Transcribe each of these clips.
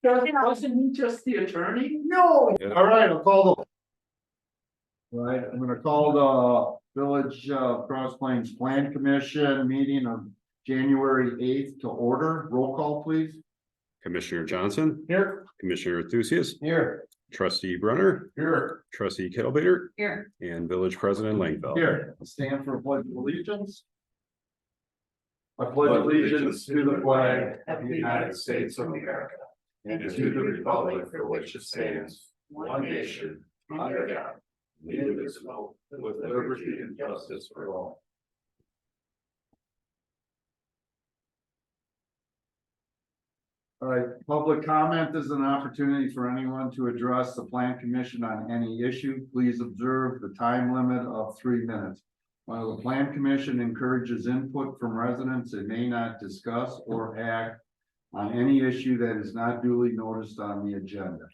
Wasn't he just the attorney? No. All right, I'll call the. All right, I'm gonna call the Village Cross Plains Plan Commission meeting of January 8th to order. Roll call, please. Commissioner Johnson, Here. Commissioner Thusius, Here. Trustee Brunner, Here. Trustee Kittlebaiter, Here. and Village President Langfeld. Here. Stand for pledge of allegiance. I pledge allegiance to the flag of the United States of America and to the republic for which it stands, one nation, under God, indivisible, with liberty and justice for all. All right, public comment is an opportunity for anyone to address the Plan Commission on any issue. Please observe the time limit of 3 minutes. While the Plan Commission encourages input from residents, it may not discuss or act on any issue that is not duly noticed on the agenda.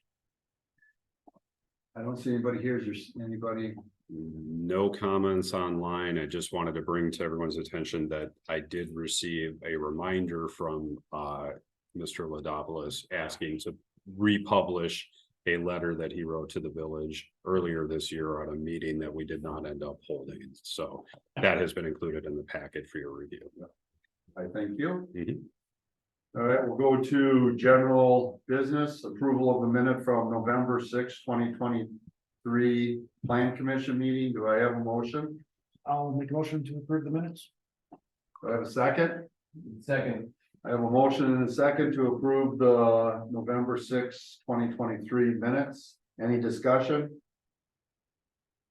I don't see anybody here. Is there anybody? No comments online. I just wanted to bring to everyone's attention that I did receive a reminder from Mr. Ladopoulos asking to republish a letter that he wrote to the village earlier this year on a meeting that we did not end up holding. So that has been included in the packet for your review. I thank you. Mhm. All right, we'll go to general business, approval of the minute from November 6, 2023 Plan Commission meeting. Do I have a motion? I'll make a motion to approve the minutes. Do I have a second? Second. I have a motion and a second to approve the November 6, 2023 minutes. Any discussion?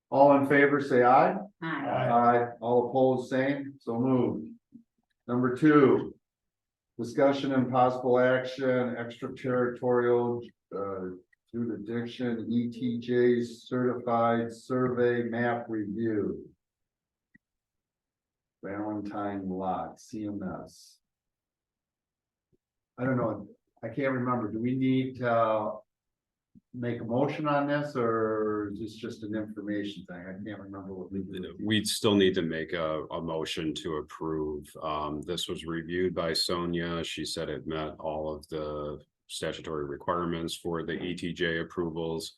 All in favor, say aye. Hi. Aye. All opposed, same. So moved. Number 2. Discussion and possible action, extraterritorial jurisdiction, ETJ certified survey map review. Valentine Lot, CMS. I don't know, I can't remember, do we need to make a motion on this, or is this just an information thing? I can't remember what we did. We'd still need to make a motion to approve. This was reviewed by Sonia. She said it met all of the statutory requirements for the ETJ approvals.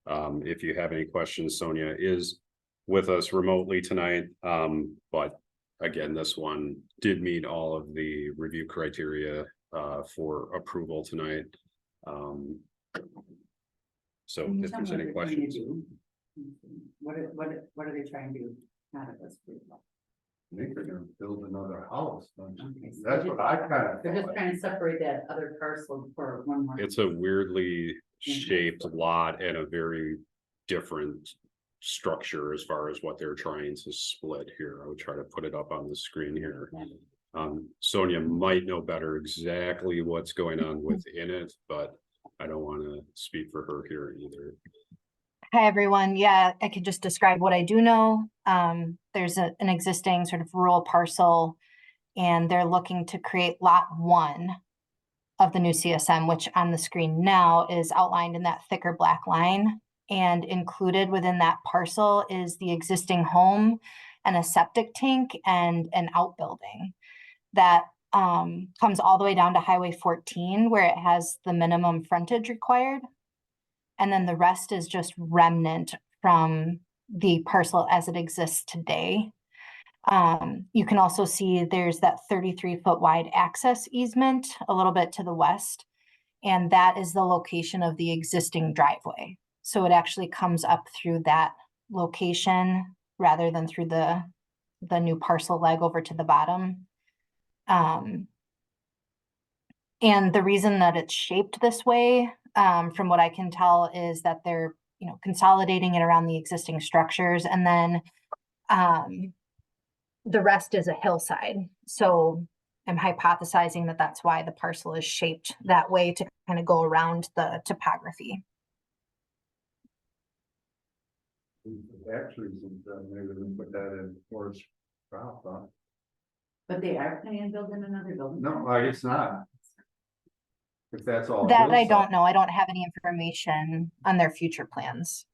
If you have any questions, Sonia is with us remotely tonight. But again, this one did meet all of the review criteria for approval tonight. So Can you if tell there's me any what they're trying to questions. do? What are they trying to do out of this? I think they're gonna build another house. don't you? Okay, so That's they're what I kind of. They're just trying to separate that other parcel for one more. It's a weirdly shaped lot and a very different structure as far as what they're trying to split here. I would try to put it up on the screen here. Sonia might know better exactly what's going on within it, but I don't want to speak for her here either. Hi, everyone. Yeah, I could just describe what I do know. There's an existing sort of rural parcel, and they're looking to create lot 1 of the new CSM, which on the screen now is outlined in that thicker black line. And included within that parcel is the existing home and a septic tank and an outbuilding that comes all the way down to Highway 14, where it has the minimum frontage required. And then the rest is just remnant from the parcel as it exists today. You can also see there's that 33-foot wide access easement a little bit to the west, and that is the location of the existing driveway. So it actually comes up through that location rather than through the new parcel leg over to the bottom. And the reason that it's shaped this way, from what I can tell, is that they're, consolidating it around the existing structures, and then the rest is a hillside. So I'm hypothesizing that that's why the parcel is shaped that way, to kind of go around the topography. Actually, maybe we can put that in forest crop, huh? But they are planning on building another building? No, I guess not. If that's all. That I hillside. don't know. I don't have any information on their future plans.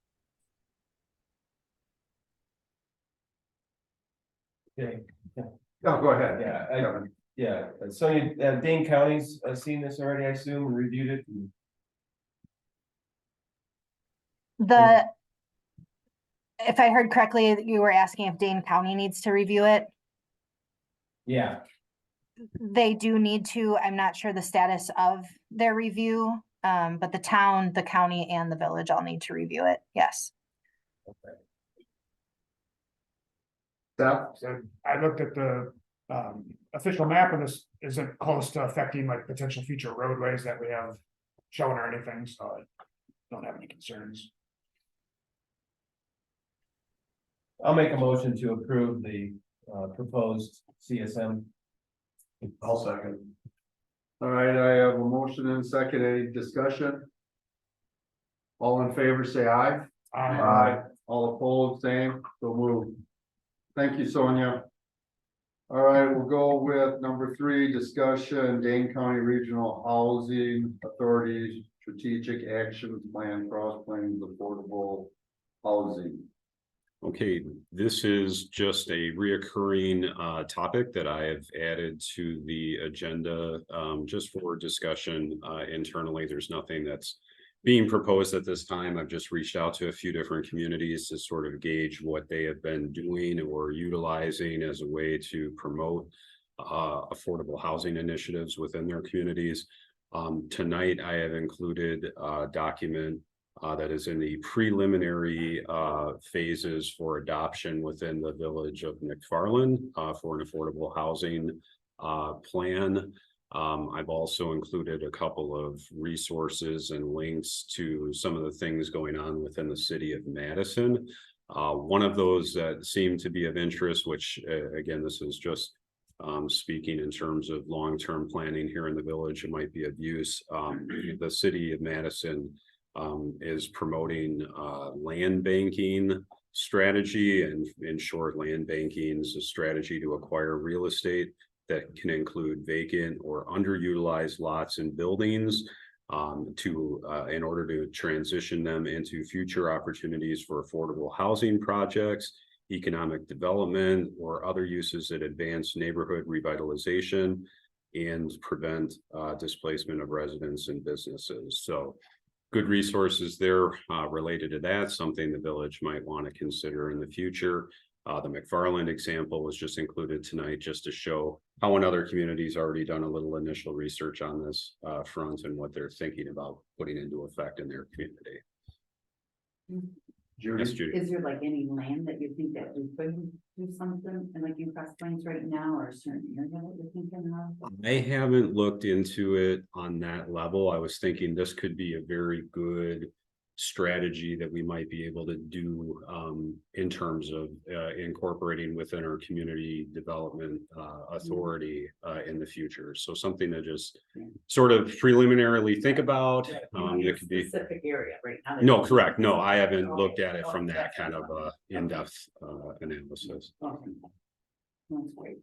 Okay, No, go ahead. yeah, Kevin. Yeah, Sonia, Dane County's seen this already, I assume, and reviewed it. If I heard correctly, you were asking if Dane County needs to review it. Yeah, They do need to. I'm not sure the status of their review. But the town, the county and the village all need to review it. Yes. Steph? So I looked at the official map and this isn't close to affecting like potential future roadways that we have shown or anything, so I don't have any concerns. I'll make a motion to approve the proposed CSM. I'll second. All right, I have a motion and a second. Any discussion? All in favor, say aye. All opposed, same, so moved. Thank you, Sonia. All right, we'll go with number 3, discussion, Dane County Regional Housing Authority Strategic Action Plan, Cross Plains Affordable Housing. Okay, this is just a reoccurring topic that I have added to the agenda just for discussion internally. There's nothing that's being proposed at this time. I've just reached out to a few different communities to sort of gauge what they have been doing or utilizing as a way to promote affordable housing initiatives within their communities. Tonight, I have included a document that is in the preliminary phases for adoption within the village of McFarland for an affordable housing plan. I've also included a couple of resources and links to some of the things going on within the city of Madison. One of those that seemed to be of interest, which again, this is just speaking in terms of long-term planning here in the village, it might be of use. The city of Madison is promoting land banking strategy, and in short, land banking is a strategy to acquire real estate that can include vacant or underutilized lots and buildings in order to transition them into future opportunities for affordable housing projects, economic development, or other uses that advance neighborhood revitalization and prevent displacement of residents and businesses. So good resources there related to that, something the village might want to consider in the future. The McFarland example was just included tonight just to show how in other communities already done a little initial research on this front and what they're thinking about putting into effect in their community. Yes, Judy. Is there like any land that you think that we could do something and like in Cross Plains right now, or a certain area that you're thinking of? I haven't looked into it on that level. I was thinking this could be a very good strategy that we might be able to do in terms of incorporating within our community development authority in the future. So something to just sort of preliminarily think about. It could be Specific area right now. no, correct. No, I haven't looked at it from that kind of in-depth analysis. Okay. That's great.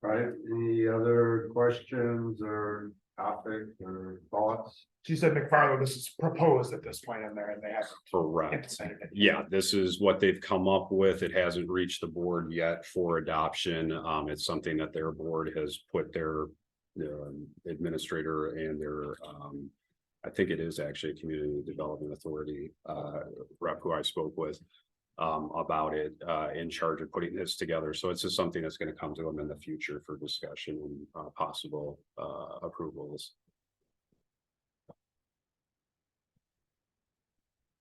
Right, any other questions or topics or thoughts? She said McFarland, this is proposed at this point in there and they haven't Correct. implemented it. Yeah, this is what they've come up with. It hasn't reached the board yet for adoption. It's something that their board has put their administrator and their I think it is actually a community development authority rep who I spoke with about it in charge of putting this together. So it's just something that's going to come to them in the future for discussion and possible approvals.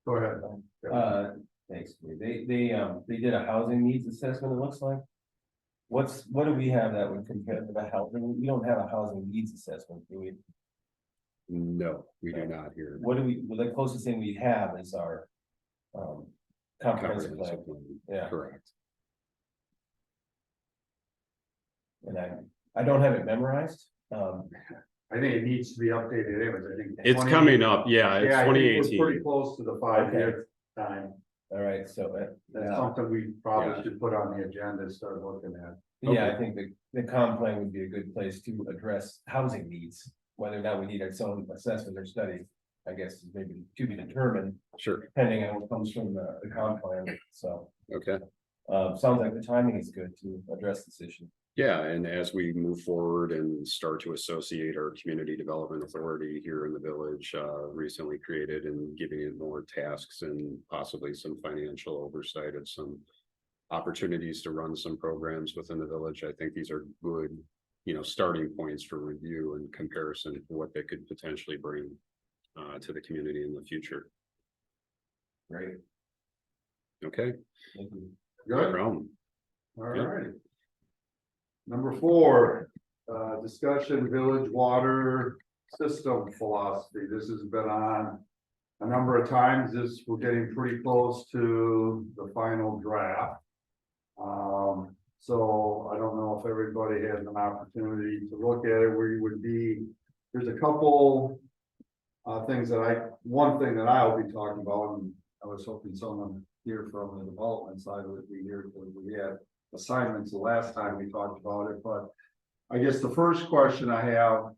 Go ahead. Thanks. They did a housing needs assessment, it looks like. What do we have that would compare to the housing? We don't have a housing needs assessment, do we? No, we do not here. What do we, well, the closest thing we have is our comprehensive plan. Yeah. Correct. And I don't have it memorized. I think it needs to be updated anyways, I think. It's coming up, yeah, it's Yeah, I think we're 2018. pretty close to the 5-year time. All right, so That's something we probably should put on the agenda and start looking at. yeah, I think the comp plan would be a good place to address housing needs, whether or not we need its own assessment or study. I guess is maybe to be determined, Sure, depending on what comes from the comp plan, so. okay. Sounds like the timing is good to address this issue. Yeah, and as we move forward and start to associate our community development authority here in the village, recently created and giving it more tasks and possibly some financial oversight of some opportunities to run some programs within the village. I think these are good, starting points for review and comparison to what they could potentially bring to the community in the future. Great. Okay, Thank you. no Good, problem. all right. Number 4, discussion village water system philosophy. This has been on a number of times. We're getting pretty close to the final draft. So I don't know if everybody has an opportunity to look at it, where you would be, there's a couple things one thing that I'll be talking about, and I was hoping someone here from the development side would be here, because we had assignments the last time we talked about it, but I guess the first question I have,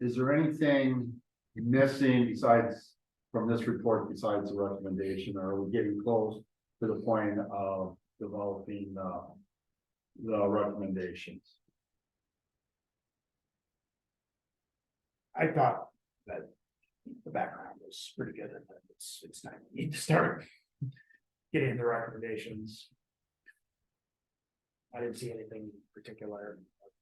is there anything missing besides from this report besides the recommendation, or are we getting close to the point of developing the recommendations? I thought that the background was pretty good, and that it's time we need to start getting the recommendations. I didn't see anything in particular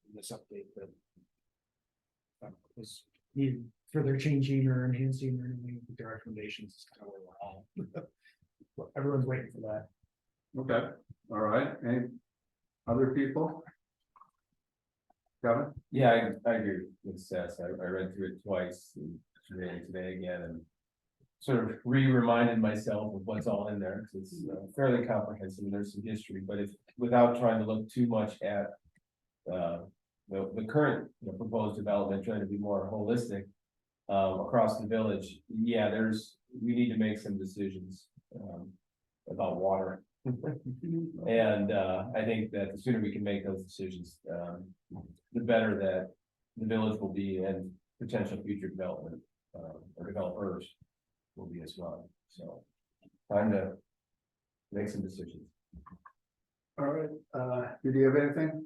in this update that was needed further changing or enhancing or anything. The recommendations is kind of where we're all. Everyone's waiting for that. Okay, all right, any other people? Kevin? Yeah, I agree with Seth. I read through it twice today again, and sort of reminded myself of what's all in there, because it's fairly comprehensive, and there's some history, but without trying to look too much at the current proposed development, trying to be more holistic across the village. Yeah, we need to make some decisions about water. And I think that the sooner we can make those decisions, the better that the village will be, and potential future development or developers will be as well. So time to make some decisions. All right, did you have anything?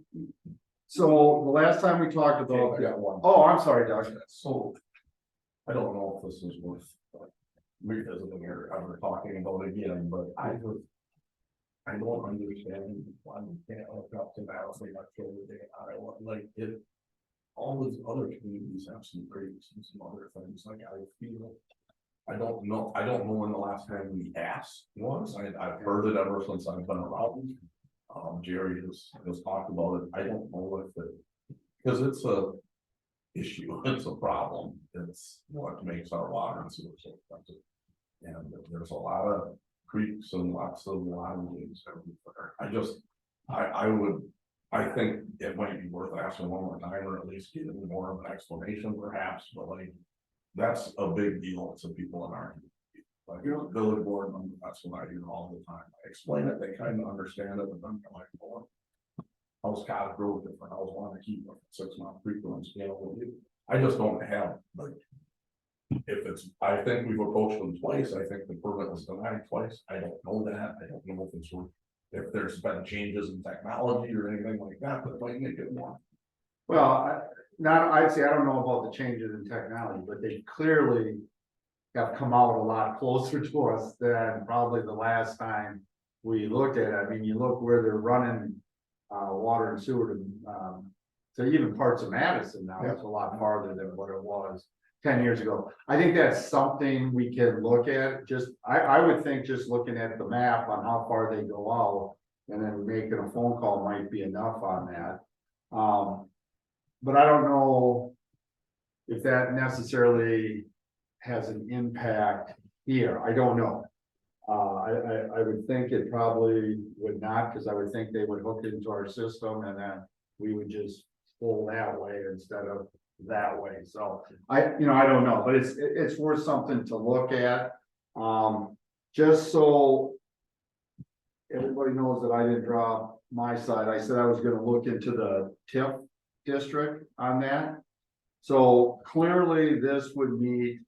So the last time we talked about. Yeah, one. Oh, I'm sorry, Doug. So, I don't know if this is worth revisiting or ever talking about again, but I don't understand why we can't hook up to Valley, Iowa, like it. All these other communities have some creeks and some other things, like I feel. I don't know when the last time we asked was. I've heard it ever since I've been around. Jerry has talked about it. I don't know if it, because it's a issue, it's a problem. It's what makes our water and sewer so expensive. And there's a lot of creeks and lots of waterways everywhere. I think it might be worth asking one more time, or at least getting more of an explanation perhaps, but like, that's a big deal to people in our community. Like, village board member, that's what I hear all the time. I explain it, they kind of understand it, but then they're like, well, how's Scott Grove different? How's want to keep a 6-month frequent scale with you? I just don't have, like, I think we've approached them twice. I think the permit was denied twice. I don't know that. I don't know if there's been changes in technology or anything like that might make it more. Well, I'd say I don't know about the changes in technology, but they clearly have come out a lot closer to us than probably the last time we looked at it. I mean, you look where they're running water and sewer to even parts of Madison now, it's a lot farther than what it was 10 years ago. I think that's something we can look at. I would think just looking at the map on how far they go out and then making a phone call might be enough on that. But I don't know if that necessarily has an impact here. I don't know. I would think it probably would not, because I would think they would hook into our system and then we would just pull that way instead of that way. So I don't know, but it's worth something to look at. Just so everybody knows that I didn't draw my side. I said I was going to look into the TIF district on that. So clearly this would meet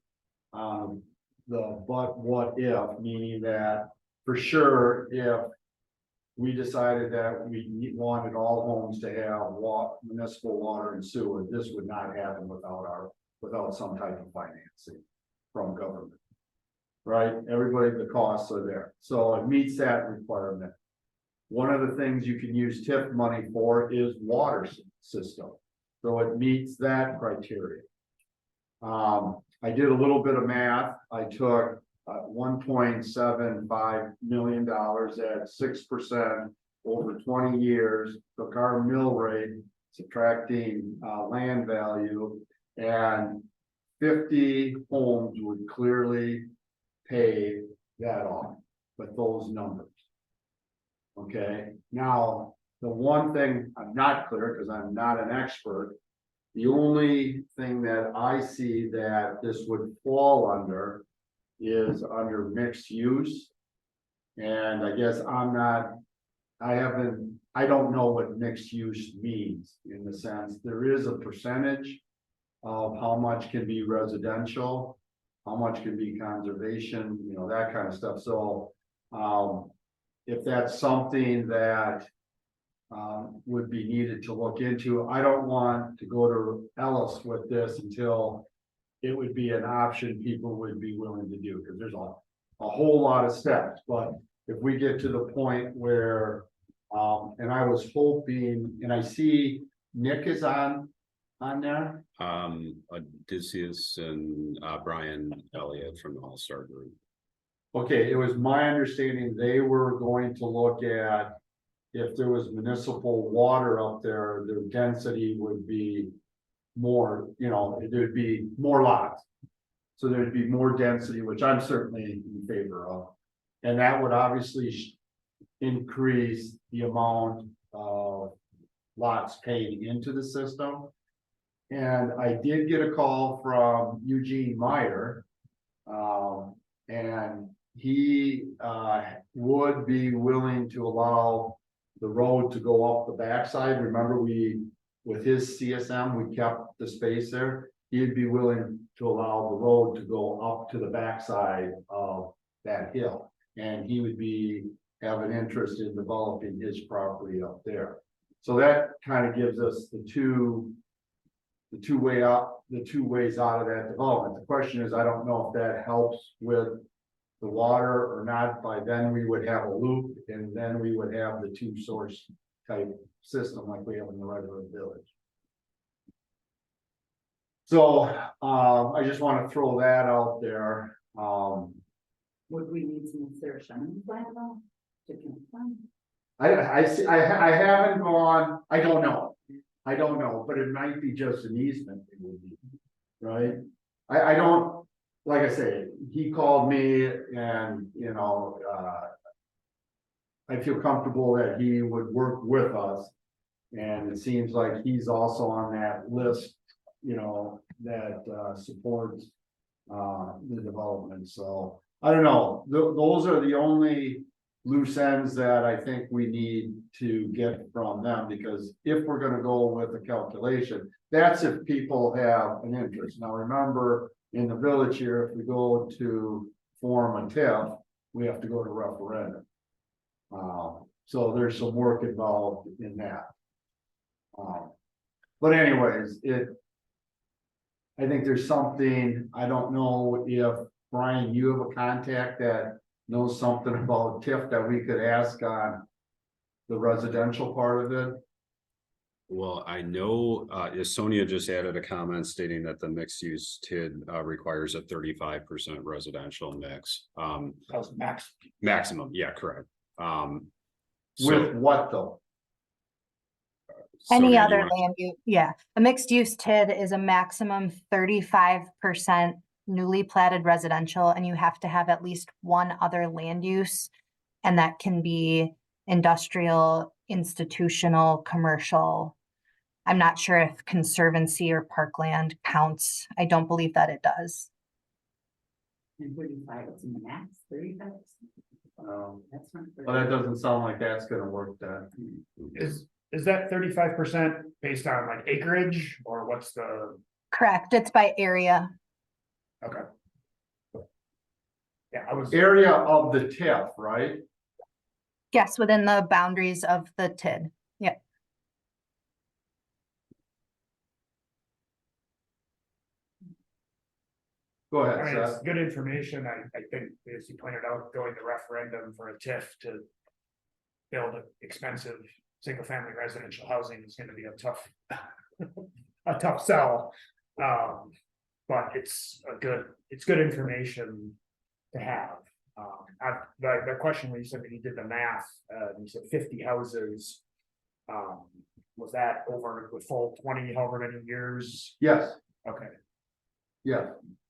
The but what if, meaning that for sure, if we decided that we wanted all homes to have municipal water and sewer, this would not happen without some type of financing from government. Right, everybody, the costs are there, so it meets that requirement. One of the things you can use TIF money for is water system, so it meets that criteria. I did a little bit of math. I took $1.75 million at 6% over 20 years, took our mill rate, subtracting land value, and 50 homes would clearly pay that off with those numbers. Okay, now the one thing I'm not clear, because I'm not an expert, the only thing that I see that this would fall under is under mixed use. And I guess I don't know what mixed use means, in the sense there is a percentage of how much can be residential, how much can be conservation, you know, that kind of stuff. So if that's something that would be needed to look into, I don't want to go to Ellis with this until it would be an option people would be willing to do, because there's a whole lot of steps. But if we get to the point where, and I was hoping, and I see Nick is on there. Odysseus and Brian Elliott from the All-Star Group. Okay, it was my understanding they were going to look at if there was municipal water up there, their density would be more, you know, there'd be more lots. So there'd be more density, which I'm certainly in favor of. And that would obviously increase the amount of lots paid into the system. And I did get a call from Eugene Meyer. And he would be willing to allow the road to go up the backside. Remember, with his CSM, we kept the space there. He'd be willing to allow the road to go up to the backside of that hill. And he would have an interest in developing his property up there. So that kind of gives us the two ways out of that development. The question is, I don't know if that helps with the water or not. By then we would have a loop, and then we would have the two source type system like we have in the regular village. So I just want to throw that out there. Would we need some insertion plan though? To confirm? I haven't gone, I don't know, but it might be just an easement, it would be, right? I don't, like I say, he called me and, you know, I feel comfortable that he would work with us. And it seems like he's also on that list, you know, that supports the development. So I don't know, those are the only loose ends that I think we need to get from them, because if we're gonna go with a calculation, that's if people have an interest. Now, remember, in the village here, if we go to form a TIF, we have to go to referendum. So there's some work involved in that. But anyways, I think there's something, I don't know if, Brian, you have a contact that knows something about TIF that we could ask on the residential part of it. Well, I know Sonia just added a comment stating that the mixed use TID requires a 35% residential mix. That was max. Maximum, yeah, correct. With what though? Any Sonia, do other you wanna- land use, yeah, a mixed use TID is a maximum 35% newly platted residential, and you have to have at least one other land use. And that can be industrial, institutional, commercial. I'm not sure if conservancy or parkland counts. I don't believe that it does. And 35 is in the max, 35. That's not. Well, that doesn't sound like that's gonna work then. Is that 35% based on like acreage, or what's the? Correct, it's by area. Okay. Yeah, I was, area of the TIF, right? Yes, within the boundaries of the TID. Yeah. Go I ahead, mean, it's Seth. good information. I think, as you pointed out, going the referendum for a TIF to build expensive single-family residential housing is gonna be a tough, a tough sell. But it's good information to have. The question when you said that you did the math, you said 50 houses. Was that over the full 20, however many years? Yes, Okay, yes.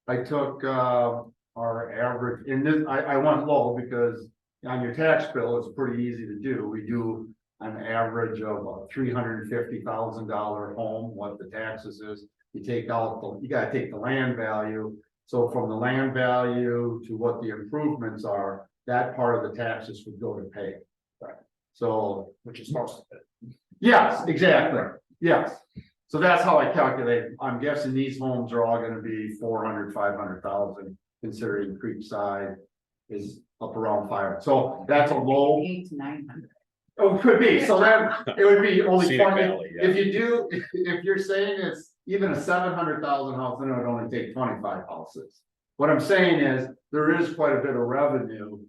I took, our average, in this, I went low because on your tax bill, it's pretty easy to do. We do an average of a $350,000 home, what the taxes is. You take out you gotta take the land value. So from the land value to what the improvements are, that part of the taxes would go to pay. Right. So, which is most of it. yes, exactly, yes. So that's how I calculate. I'm guessing these homes are all gonna be 400, 500,000, considering Creekside is up around 5. So that's a low. 800 to 900. Oh, it could be, so then it would be only Scenic 20, Valley, yeah. if you do, if you're saying it's even a 700,000 house, then it would only take 25 houses. What I'm saying is, there is quite a bit of revenue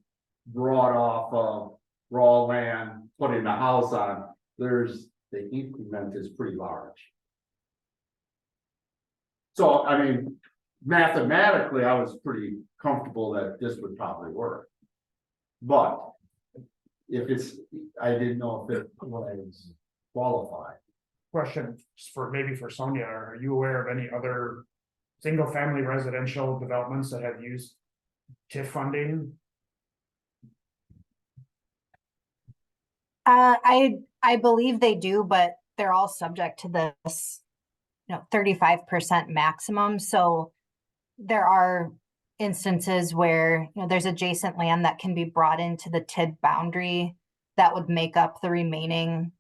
brought off of raw land, putting a house on, the increment is pretty large. So, I mean, mathematically, I was pretty comfortable that this would probably work. But if it's, I didn't know if it was qualified. Question for maybe for Sonia, are you aware of any other single family residential developments that have used TIF funding? I believe they do, but they're all subject to this, 35% maximum. So there are instances where, there's adjacent land that can be brought into the TID boundary that would make up the remaining,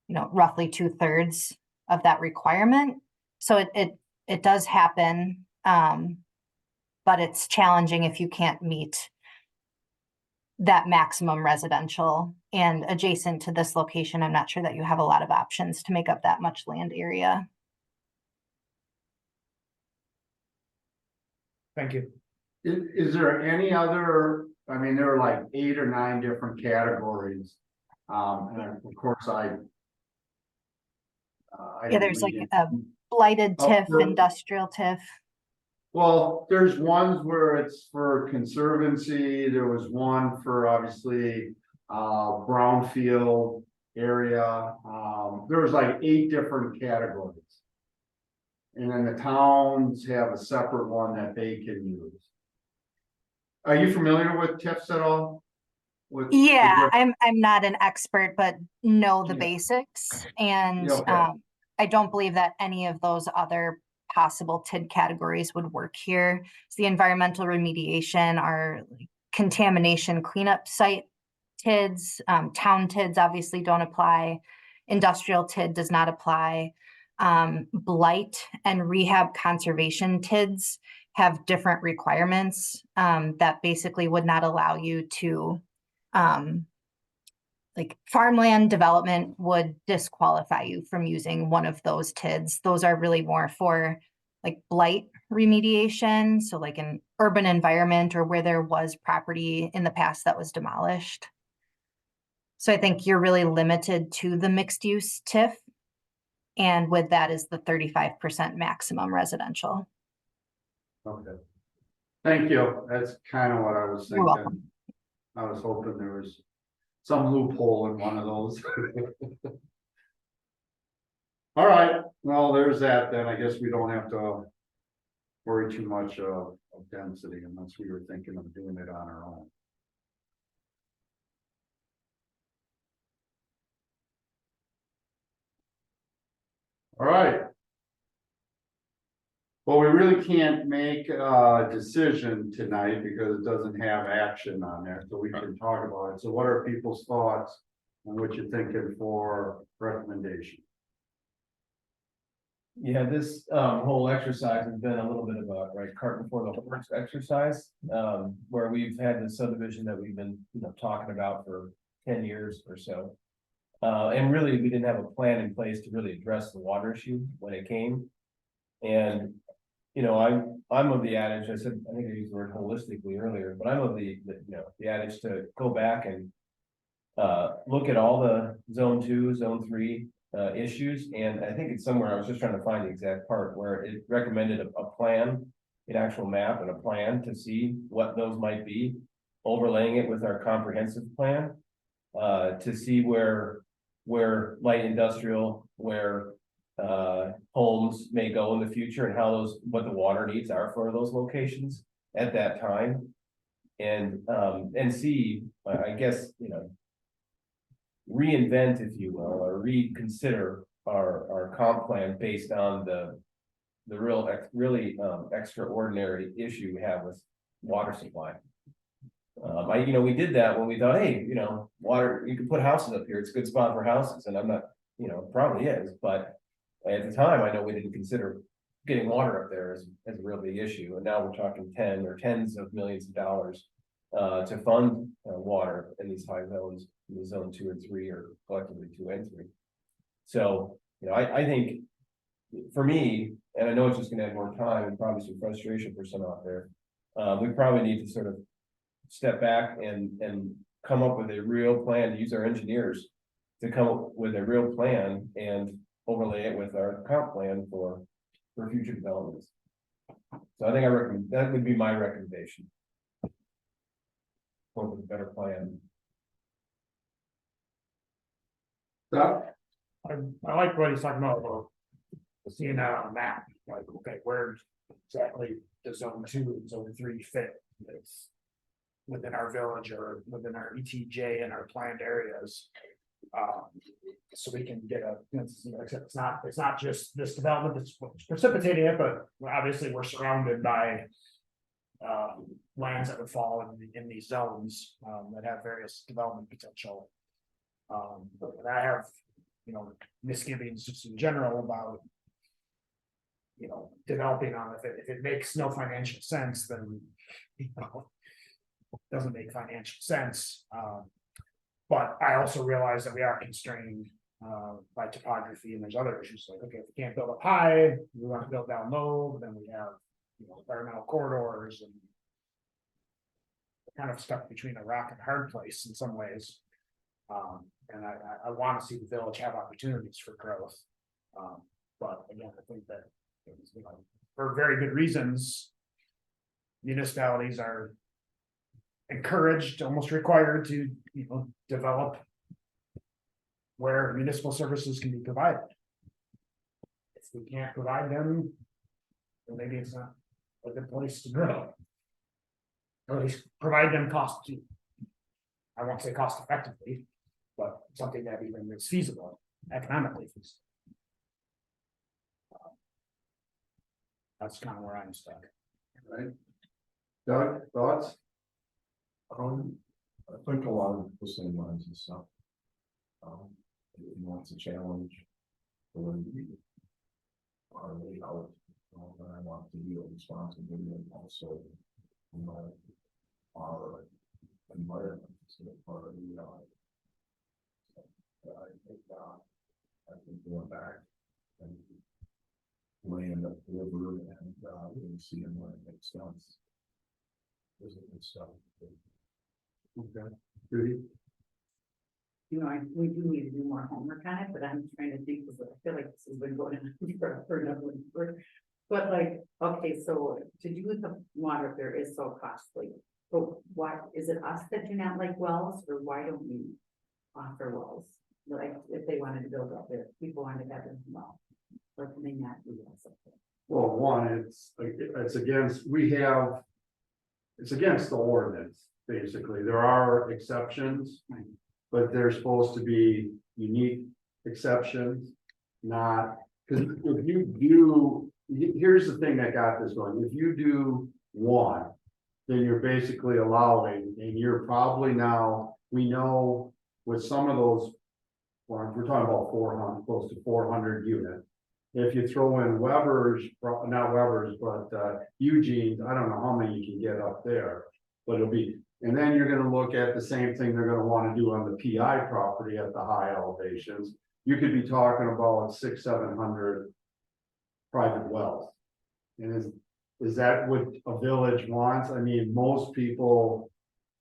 roughly 2/3 of that requirement. So it does happen. But it's challenging if you can't meet that maximum residential, and adjacent to this location, I'm not sure that you have a lot of options to make up that much land area. Thank you. Is there any other, I mean, there are like 8 or 9 different categories. And of course, Yeah, there's like didn't a blighted Oh, TIF, for- industrial TIF. Well, there's ones where it's for conservancy, there was one for obviously, brownfield area, there was like 8 different categories. And then the towns have a separate one that they can use. Are you familiar with TIFs at all? With the Yeah, diff- I'm not an expert, but know the Yeah. basics, and Yeah, okay. I don't believe that any of those other possible TID categories would work here. So the environmental remediation are contamination cleanup site TIDs, town TIDs obviously don't apply. Industrial TID does not apply. Blight and rehab conservation TIDs have different requirements that basically would not allow you to, like farmland development would disqualify you from using one of those TIDs. Those are really more for like blight remediation, so like an urban environment or where there was property in the past that was demolished. So I think you're really limited to the mixed use TIF. And with that is the 35% maximum residential. Okay. Thank you, that's kind of what I was You're welcome. thinking. I was hoping there was some loophole in one of those. All right, well, there's that, then I guess we don't have to worry too much of density unless we were thinking of doing it on our own. All right. Well, we really can't make a decision tonight because it doesn't have action on there, so we can talk about it. So what are people's thoughts on what you're thinking for recommendation? Yeah, this whole exercise has been a little bit of a right cart before the horse exercise. Where we've had the subdivision that we've been, talking about for 10 years or so. And really, we didn't have a plan in place to really address the water issue when it came. And, I'm of the adage, I think I used the word holistically earlier, but I'm of the adage to go back and look at all the zone 2, zone 3 issues, and I think it's somewhere, I was just trying to find the exact part where it recommended a plan, an actual map and a plan to see what those might be, overlaying it with our comprehensive plan, to see where light industrial, where homes may go in the future and how what the water needs are for those locations at that time. And see, I guess, reinvent, if you will, or reconsider our comp plan based on the really extraordinary issue we have with water supply. We did that when we thought, hey, water, you can put houses up here, it's a good spot for houses, and I'm not, probably is, but at the time, I know we didn't consider getting water up there as a real big issue, and now we're talking tens of millions of dollars to fund water in these high zones, in the zone 2 and 3, or collectively 2 and 3. So, I think for me, and I know it's just gonna add more time and probably some frustration for some out there, we probably need to sort of step back and come up with a real plan, use our engineers to come up with a real plan and overlay it with our comp plan for future developments. So I think that would be my recommendation. For a better plan. Doug? I like what he's talking about seeing that on a map, like, okay, where exactly does zone 2 and zone 3 fit? It's within our village or within our ETJ and our planned areas. So we can get it's not just this development that's precipitating it, but obviously we're surrounded by lands that would fall in these zones that have various development potential. But I have, misgivings just in general about, developing on it. If it makes no financial sense, then, it doesn't make financial sense. But I also realize that we are constrained by topography, and there's other issues like, okay, if we can't build up high, we want to build down low, then we have, environmental corridors, and we're kind of stuck between a rock and a hard place in some ways. And I want to see the village have opportunities for growth. But again, I think that, for very good reasons, municipalities are encouraged, almost required to, develop where municipal services can be provided. If we can't provide them, then maybe it's not a good place to grow. Or at least provide them I won't say cost effectively, but something that even is feasible, economically feasible. That's kind of where I'm stuck. Right. Doug, thoughts? I think a lot of the same lines and stuff. It's a challenge for the our way out. And I want to be a responsibility and also, our environment is a part of the I think going back and land up the river and really seeing where it makes sense. There's a good stuff. Okay. Judy? We do need to do more homework on it, but I'm trying to think, because I feel like this has been going on for another year. But like, okay, so to do the water there is so costly. But why, is it us that do not like wells, or why don't we offer wells? Like, if they wanted to build up there, people wanted to have them well, or can they not do that? Well, one, it's against, it's against the ordinance, basically. There are exceptions, but they're supposed to be unique exceptions, not, because if you do, here's the thing that got this going. If you do one, then you're basically allowing, and you're probably now, we know with some of those, we're talking about 400, close to 400 units. if you throw in Weber's, not Weber's, but Eugene's, I don't know how many you can get up there. But it'll be, and then you're gonna look at the same thing they're gonna wanna do on the PI property at the high elevations. You could be talking about 600-700 private wells. And is that what a village wants? I mean, most people,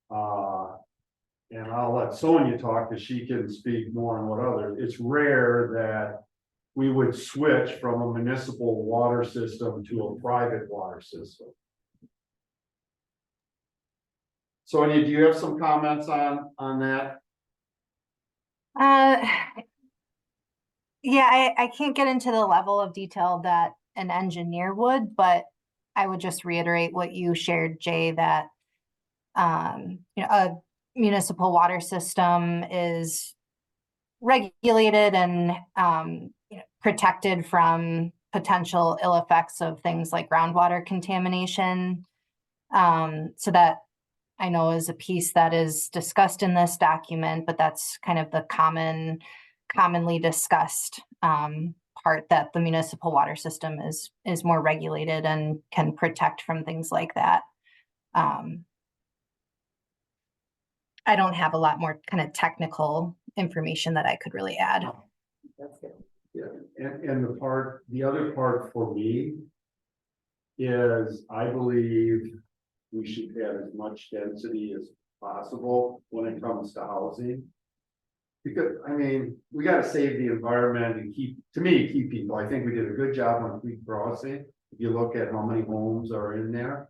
and I'll let Sonia talk, because she can speak more on what others, it's rare that we would switch from a municipal water system to a private water system. Sonia, do you have some comments on that? Yeah, I can't get into the level of detail that an engineer would, but I would just reiterate what you shared, Jay, that a municipal water system is regulated and protected from potential ill effects of things like groundwater contamination. So that I know is a piece that is discussed in this document, but that's kind of the commonly discussed part, that the municipal water system is more regulated and can protect from things like that. I don't have a lot more kind of technical information that I could really add. That's good. Yeah, and the other part for me is I believe we should have as much density as possible when it comes to housing. Because, I mean, we gotta save the environment and keep people. I think we did a good job on Creek Crossing. If you look at how many homes are in there.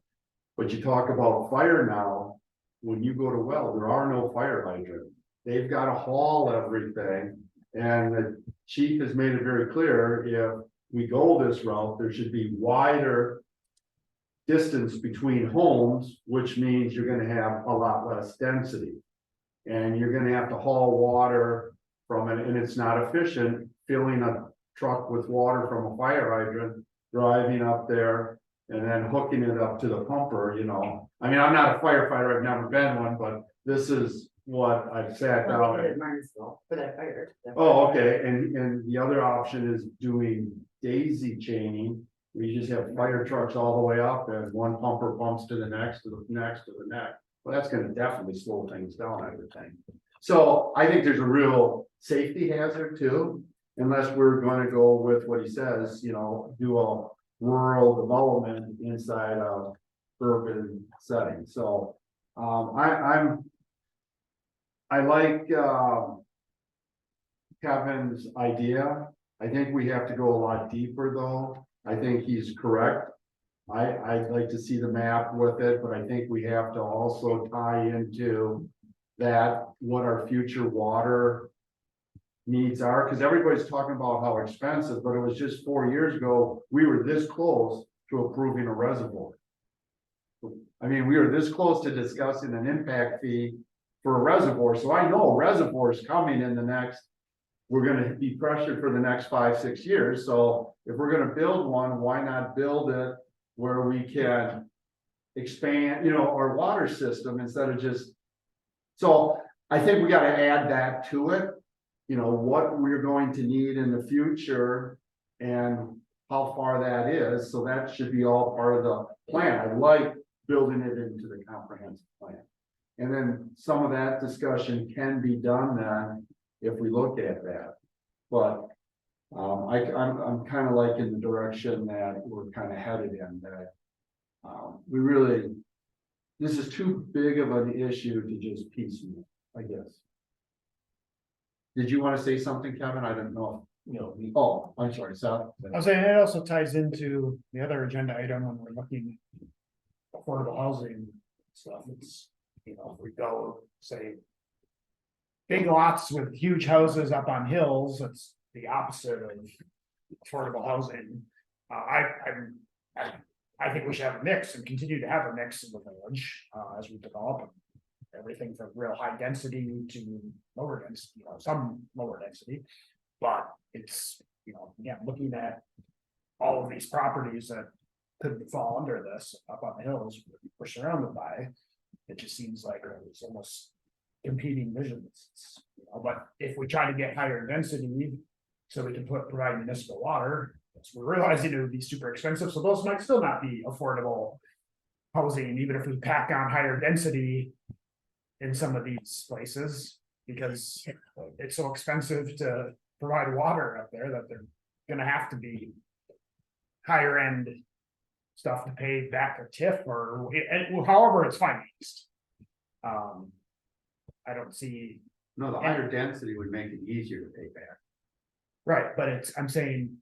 But you talk about fire now, when you go to well, there are no fire hydrants. They've got to haul everything. And the chief has made it very clear, if we go this route, there should be wider distance between homes, which means you're gonna have a lot less density. And you're gonna have to haul water from it, and it's not efficient filling a truck with water from a fire hydrant, driving up there and then hooking it up to the pumper, you know. I mean, I'm not a firefighter, I've never been one, but this is what I've sat Well, down they did at. it in Martinsville for that fire. Oh, okay, and the other option is doing daisy chaining. We just have fire trucks all the way up and one pumper pumps to the next, to the next, to the next. Well, that's gonna definitely slow things down, I would think. So I think there's a real safety hazard too, unless we're gonna go with what he says, you know, do a rural development inside of urban setting. So, I like, Kevin's idea. I think we have to go a lot deeper though. I think he's correct. I'd like to see the map with it, but I think we have to also tie into that, what our future water needs are, because everybody's talking about how expensive, but it was just 4 years ago, we were this close to approving a reservoir. I mean, we were this close to discussing an impact fee for a reservoir, so I know a reservoir is coming in the next, we're gonna be pressured for the next 5-6 years, so if we're gonna build one, why not build it where we can expand, you know, our water system instead of just. So I think we gotta add that to it, you know, what we're going to need in the future and how far that is, so that should be all part of the plan. I like building it into the comprehensive plan. And then some of that discussion can be done then if we look at that. But I'm kind of like in the direction that we're kind of headed in, that we really, this is too big of an issue to just piecemeal, I guess. Did you want to say something, Kevin? I didn't know. Oh, I'm sorry, Seth. I was saying, it also ties into the other agenda item when we're looking affordable housing stuff. It's, you know, if we go, say, big lots with huge houses up on hills, it's the opposite of affordable housing. I think we should have a mix and continue to have a mix in the village, as we develop. Everything from real high density to lower density, you know, some lower density. But it's, you know, yeah, looking at all of these properties that could fall under this up on the hills we're surrounded by, it just seems like it's almost competing visions. You know, but if we try to get higher density, so we can provide municipal water, we're realizing it would be super expensive, so those might still not be affordable housing, even if we pack on higher density in some of these places, because it's so expensive to provide water up there that they're gonna have to be higher end stuff to pay back a TIF or however it's financed. I don't see, No, the higher density would make it easier to pay back. right, but I'm saying.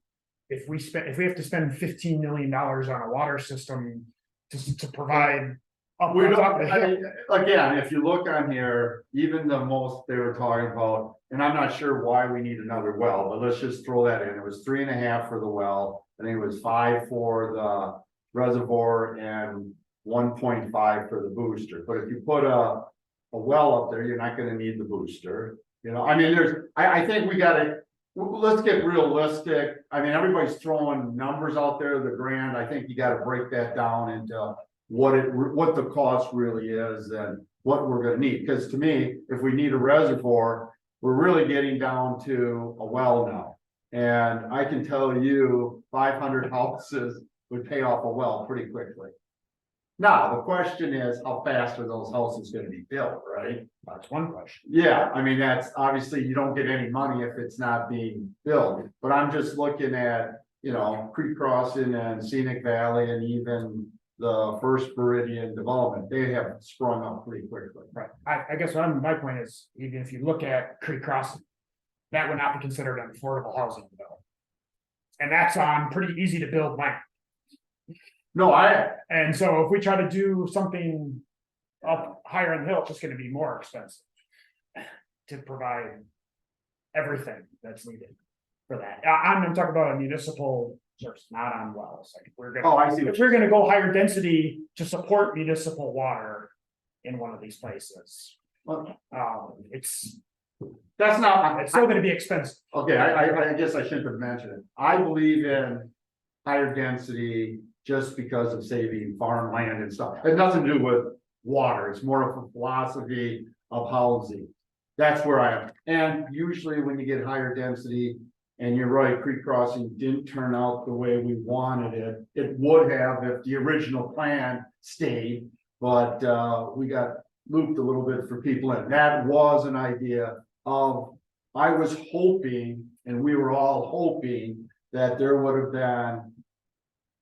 If we have to spend $15 million on a water system to provide. Up We on don't, top of the I hill, mean, again, if you look on here, even the most they were talking about, and I'm not sure why we need another well, but let's just throw that in. It was 3.5 for the well. I think it was 5 for the reservoir and 1.5 for the booster. But if you put a well up there, you're not gonna need the booster. You know, I mean, I think we gotta, let's get realistic. I mean, everybody's throwing numbers out there, the grand. I think you gotta break that down into what the cost really is and what we're gonna need. Because to me, if we need a reservoir, we're really getting down to a well now. And I can tell you 500 houses would pay off a well pretty quickly. Now, the question is, how fast are those houses gonna be built, right? that's one question. Yeah, I mean, that's obviously you don't get any money if it's not being built, but I'm just looking at, you know, Creek Crossing and Scenic Valley and even the First Meridian development, they have sprung up pretty quickly. Right, I guess my point is, even if you look at Creek Crossing, that would not be considered an affordable housing development. And that's on pretty easy to build land. No, And so if we try to do something up higher on the hill, it's just gonna be more expensive. To provide everything that's needed for that. I'm talking about a municipal source, not on wells. Like we're gonna, I see. if we're gonna go higher density to support municipal water in one of these places. Well, It's that's not, still gonna be expensive. okay, I guess I shouldn't have mentioned it. I believe in higher density just because of saving farmland and stuff. It has nothing to do with water. It's more of a philosophy of housing. That's where I am. And usually when you get higher density, and you're right, Creek Crossing didn't turn out the way we wanted it. It would have if the original plan stayed, but we got looped a little bit for people. And that was an idea of, I was hoping, and we were all hoping that there would have been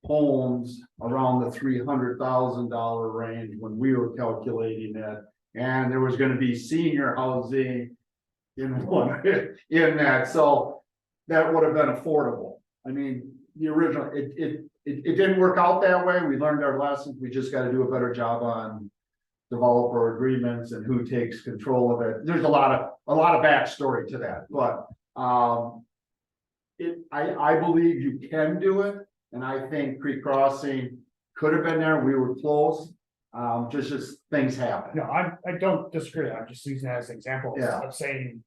homes around the $300,000 range when we were calculating it. And there was gonna be senior housing in one, in that, so that would have been affordable. I mean, the original, it didn't work out that way. We learned our lessons. We just gotta do a better job on developer agreements and who takes control of it. There's a lot of backstory to that, but I believe you can do it, and I think Creek Crossing could have been there. We were close. Just things happen. No, I don't disagree. I'm just using that as an example Yeah. of saying.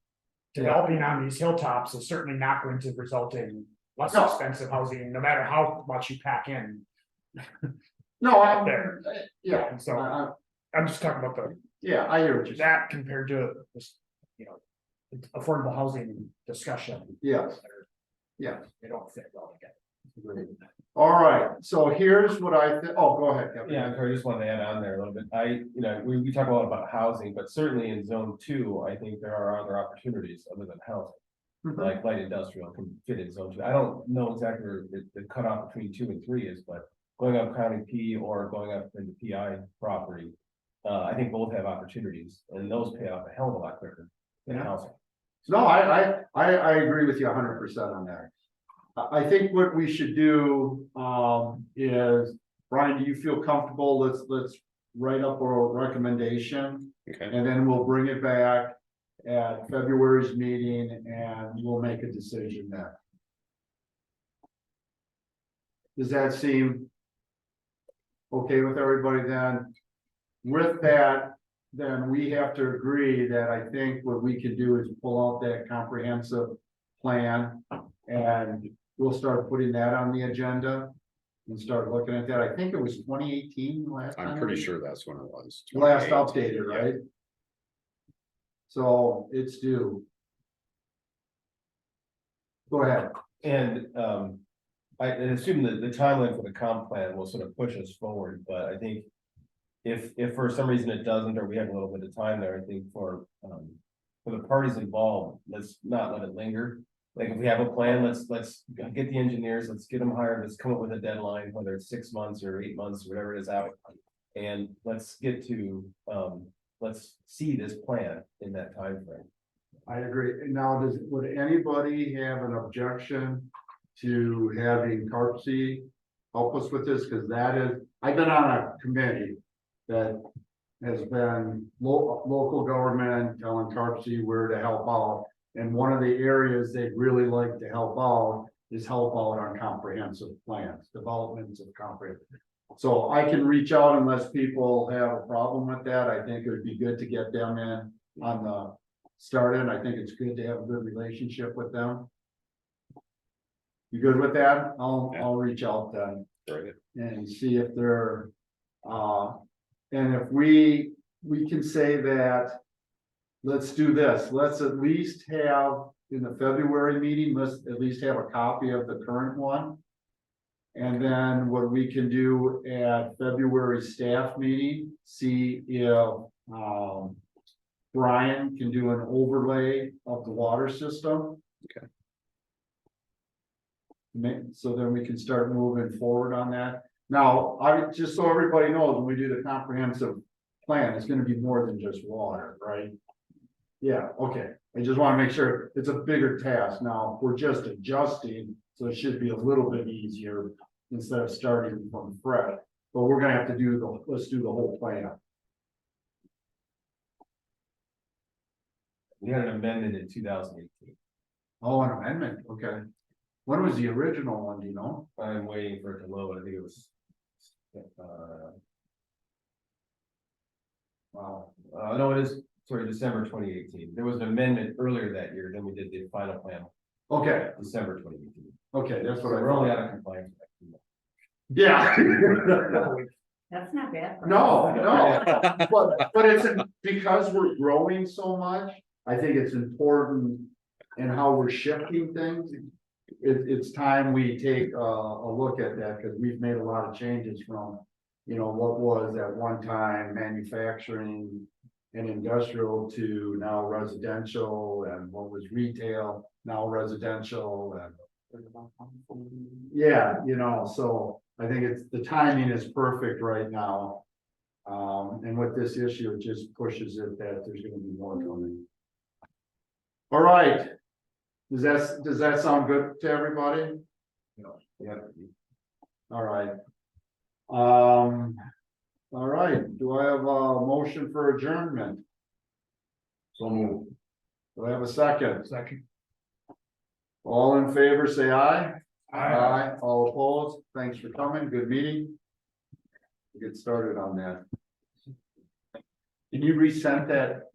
Developing on these hilltops is certainly not going to result in less No. expensive housing, no matter how much you pack in. No, Out there. yeah, And so I'm just talking about yeah, I hear what you're saying. that compared to this, affordable housing discussion. Yes. Yeah. They don't fit well together. All right, so here's what I think. Oh, go ahead, Kevin. Yeah, I just wanted to add on there a little bit. We talk a lot about housing, but certainly in zone 2, I think there are other opportunities other than housing. Mhm. Like light industrial can fit in zone 2. I don't know exactly where the cutoff between 2 and 3 is, but going up County P or going up into PI property. I think both have opportunities, and those pay off a hell of a lot quicker than Yeah. housing. No, I agree with you 100% on that. I think what we should do, is, Brian, do you feel comfortable? Let's write up a recommendation, Okay, and then we'll bring it back at February's meeting and we'll make a decision then. Does that seem okay with everybody then? With that, then we have to agree that I think what we can do is pull out that comprehensive plan, and we'll start putting that on the agenda and start looking at that. I think it was 2018 last time. I'm pretty sure that's when it was. Last 28. updated, Yeah. right? So it's due. Go ahead. And I assume that the timeline for the comp plan will sort of push us forward, but I think. If for some reason it doesn't, or we have a little bit of time there, I think for the parties involved, let's not let it linger. Like if we have a plan, let's get the engineers, let's get them hired, let's come up with a deadline, whether it's 6 months or 8 months, whatever it is out. And let's get to, let's see this plan in that time frame. I agree. Now, would anybody have an objection to having CARPC help us with this? Because that is, I've been on a committee that has been local government telling CARPC where to help out. And one of the areas they'd really like to help out is help out on comprehensive plans, developments of comprehensive. So I can reach out unless people have a problem with that. I think it would be good to get them in on the start in. I think it's good to have a good relationship with them. You good with that? I'll reach out then Right. and see if they're, and if we can say that, let's do this, let's at least have in the February meeting, let's at least have a copy of the current one. And then what we can do at February staff meeting, see if, Brian can do an overlay of the water system. Okay. So then we can start moving forward on that. Now, just so everybody knows, when we do the comprehensive plan, it's gonna be more than just water, right? Yeah, okay. I just wanna make sure it's a bigger task. Now, we're just adjusting, so it should be a little bit easier instead of starting from fresh. But we're gonna have to do let's do the whole plan. We had an amendment in 2018. Oh, an amendment, okay. When was the original one, do you know? I'm waiting for it to load. I think it was. Wow. No, it is, sorry, December 2018. There was an amendment earlier that year, then we did the final plan, Okay, December 2018. okay, that's So what I we're only thought. out of compliance. Yeah. That's not bad. for us. No, but it's because we're growing so much, I think it's important in how we're shifting things. It's time we take a look at that, because we've made a lot of changes from, what was at one time manufacturing and industrial to now residential, and what was retail, now residential, and yeah, so I think the timing is perfect right now. And with this issue, it just pushes it that there's gonna be more coming. All right. Does that sound good to everybody? Yeah. All right. All right, do I have a motion for adjournment? So move. Do I have a second? Second. All in favor, say aye. Aye. All opposed, thanks for coming, good meeting. We'll get started on that. Can you resend that